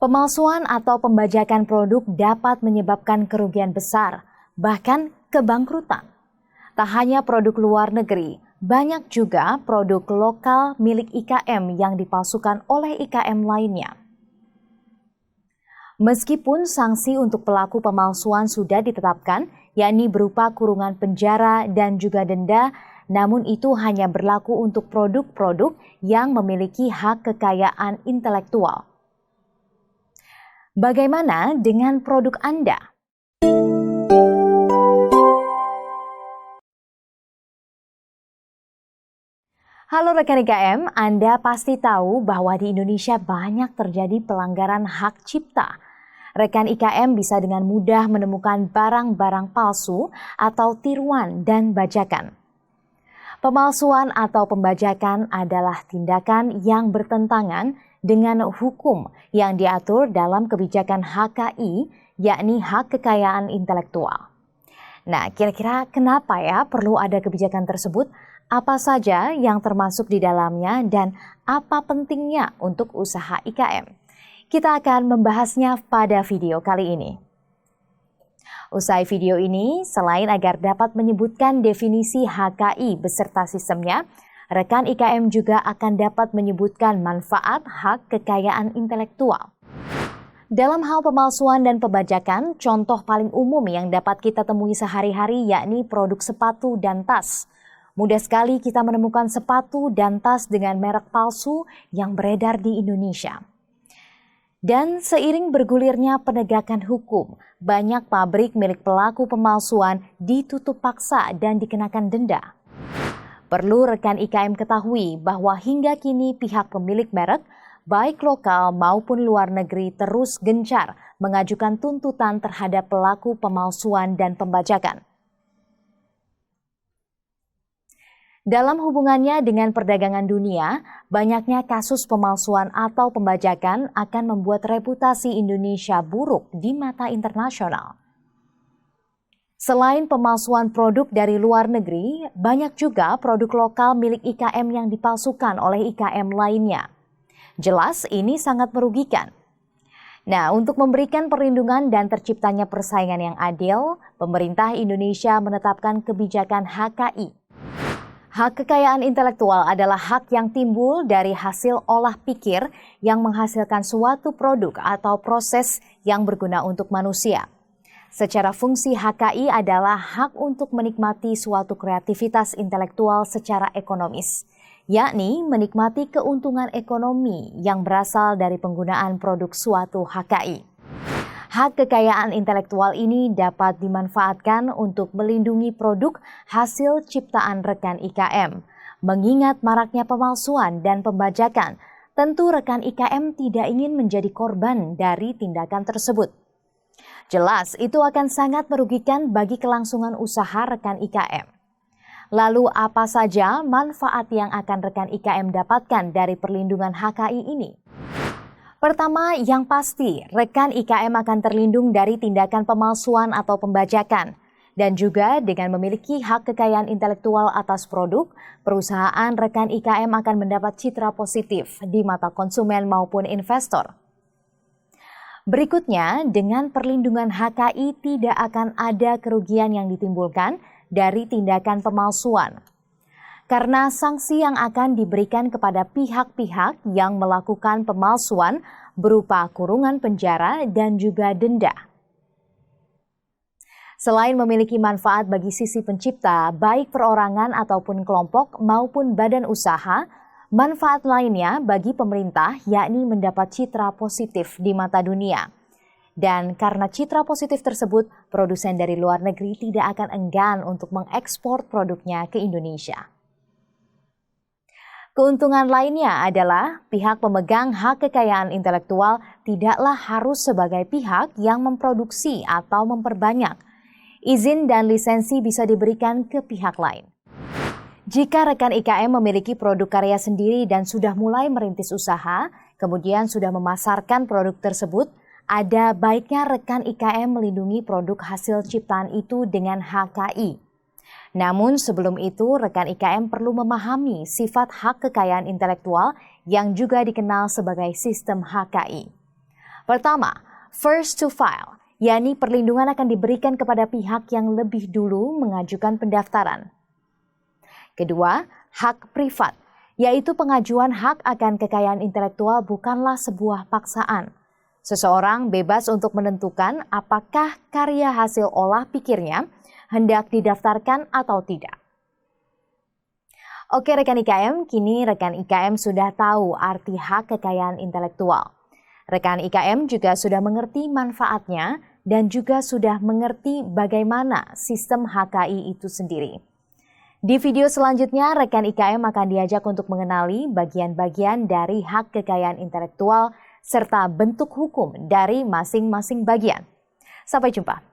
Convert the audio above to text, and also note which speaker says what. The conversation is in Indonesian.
Speaker 1: Pemalsuan atau pembajakan produk dapat menyebabkan kerugian besar, bahkan kebangkrutan. Tak hanya produk luar negeri, banyak juga produk lokal milik IKM yang dipalsukan oleh IKM lainnya. Meskipun sanksi untuk pelaku pemalsuan sudah ditetapkan, yakni berupa kurungan penjara dan juga denda, namun itu hanya berlaku untuk produk-produk yang memiliki hak kekayaan intelektual. Bagaimana dengan produk Anda? Halo rekan IKM, Anda pasti tahu bahwa di Indonesia banyak terjadi pelanggaran hak cipta. Rekan IKM bisa dengan mudah menemukan barang-barang palsu atau tiruan dan bajakan. Pemalsuan atau pembajakan adalah tindakan yang bertentangan dengan hukum yang diatur dalam kebijakan HKI, yakni hak kekayaan intelektual. Nah, kira-kira kenapa ya perlu ada kebijakan tersebut? Apa saja yang termasuk di dalamnya dan apa pentingnya untuk usaha IKM? Kita akan membahasnya pada video kali ini. Usai video ini, selain agar dapat menyebutkan definisi HKI beserta sistemnya, rekan IKM juga akan dapat menyebutkan manfaat hak kekayaan intelektual. Dalam hal pemalsuan dan pembajakan, contoh paling umum yang dapat kita temui sehari-hari yakni produk sepatu dan tas. Mudah sekali kita menemukan sepatu dan tas dengan merek palsu yang beredar di Indonesia. Dan seiring bergulirnya penegakan hukum, banyak pabrik milik pelaku pemalsuan ditutup paksa dan dikenakan denda. Perlu rekan IKM ketahui bahwa hingga kini pihak pemilik merek, baik lokal maupun luar negeri terus gencar mengajukan tuntutan terhadap pelaku pemalsuan dan pembajakan. Dalam hubungannya dengan perdagangan dunia, banyaknya kasus pemalsuan atau pembajakan akan membuat reputasi Indonesia buruk di mata internasional. Selain pemalsuan produk dari luar negeri, banyak juga produk lokal milik IKM yang dipalsukan oleh IKM lainnya. Jelas ini sangat merugikan. Nah, untuk memberikan perlindungan dan terciptanya persaingan yang adil, pemerintah Indonesia menetapkan kebijakan HKI. Hak kekayaan intelektual adalah hak yang timbul dari hasil olah pikir yang menghasilkan suatu produk atau proses yang berguna untuk manusia. Secara fungsi HKI adalah hak untuk menikmati suatu kreativitas intelektual secara ekonomis, yakni menikmati keuntungan ekonomi yang berasal dari penggunaan produk suatu HKI. Hak kekayaan intelektual ini dapat dimanfaatkan untuk melindungi produk hasil ciptaan rekan IKM. Mengingat maraknya pemalsuan dan pembajakan, tentu rekan IKM tidak ingin menjadi korban dari tindakan tersebut. Jelas, itu akan sangat merugikan bagi kelangsungan usaha rekan IKM. Lalu apa saja manfaat yang akan rekan IKM dapatkan dari perlindungan HKI ini? Pertama, yang pasti, rekan IKM akan terlindung dari tindakan pemalsuan atau pembajakan. Dan juga dengan memiliki hak kekayaan intelektual atas produk, perusahaan rekan IKM akan mendapat citra positif di mata konsumen maupun investor. Berikutnya, dengan perlindungan HKI tidak akan ada kerugian yang ditimbulkan dari tindakan pemalsuan. Karena sanksi yang akan diberikan kepada pihak-pihak yang melakukan pemalsuan berupa kurungan penjara dan juga denda. Selain memiliki manfaat bagi sisi pencipta, baik perorangan ataupun kelompok maupun badan usaha, manfaat lainnya bagi pemerintah yakni mendapat citra positif di mata dunia. Dan karena citra positif tersebut, produsen dari luar negeri tidak akan enggan untuk mengekspor produknya ke Indonesia. Keuntungan lainnya adalah pihak pemegang hak kekayaan intelektual tidaklah harus sebagai pihak yang memproduksi atau memperbanyak. Izin dan lisensi bisa diberikan ke pihak lain. Jika rekan IKM memiliki produk karya sendiri dan sudah mulai merintis usaha, kemudian sudah memasarkan produk tersebut, ada baiknya rekan IKM melindungi produk hasil ciptaan itu dengan HKI. Namun sebelum itu, rekan IKM perlu memahami sifat hak kekayaan intelektual yang juga dikenal sebagai sistem HKI. Pertama, first to file, yakni perlindungan akan diberikan kepada pihak yang lebih dulu mengajukan pendaftaran. Kedua, hak privat, yaitu pengajuan hak akan kekayaan intelektual bukanlah sebuah paksaan. Seseorang bebas untuk menentukan apakah karya hasil olah pikirnya hendak didaftarkan atau tidak. Oke rekan IKM, kini rekan IKM sudah tahu arti hak kekayaan intelektual. Rekan IKM juga sudah mengerti manfaatnya dan juga sudah mengerti bagaimana sistem HKI itu sendiri. Di video selanjutnya, rekan IKM akan diajak untuk mengenali bagian-bagian dari hak kekayaan intelektual serta bentuk hukum dari masing-masing bagian. Sampai jumpa.